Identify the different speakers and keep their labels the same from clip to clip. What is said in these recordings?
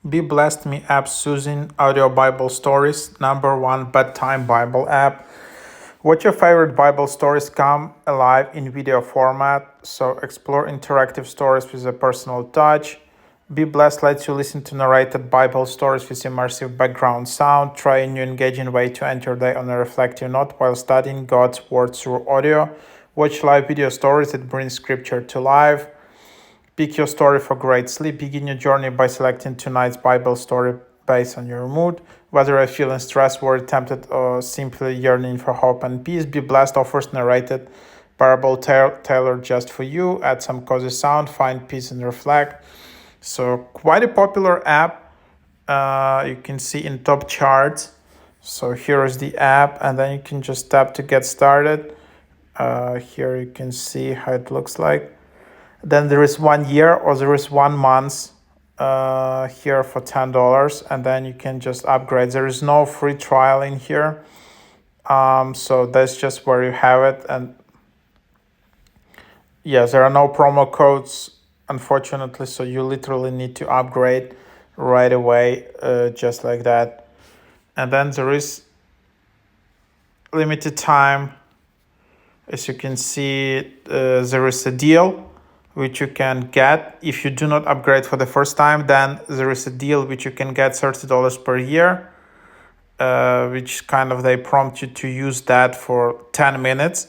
Speaker 1: Be Blessed Me app Susan Audio Bible Stories, number one bedtime Bible app. Watch your favorite Bible stories come alive in video format, so explore interactive stories with a personal touch. Be Blessed lets you listen to narrated Bible stories with immersive background sound. Try a new engaging way to end your day on a reflective note while studying God's Word through audio. Watch live video stories that bring scripture to life. Pick your story for great sleep. Begin your journey by selecting tonight's Bible story based on your mood. Whether you're feeling stressed, worried, tempted, or simply yearning for hope and peace, Be Blessed offers narrated parable tailored just for you. Add some cozy sound, find peace and reflect. So quite a popular app. You can see in top charts. So here is the app, and then you can just tap to get started. Here you can see how it looks like. Then there is 1 year or there is 1 month here for $10, and then you can just upgrade. There is no free trial in here. So that's just where you have it. And yes, there are no promo codes, unfortunately. So you literally need to upgrade right away, just like that. And then there is limited time. As you can see, there is a deal which you can get if you do not upgrade for the first time. Then there is a deal which you can get $30 per year, which kind of they prompt you to use that for 10 minutes.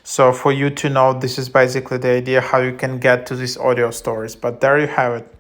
Speaker 1: So for you to know, this is basically the idea how you can get to these audio stories. But there you have it.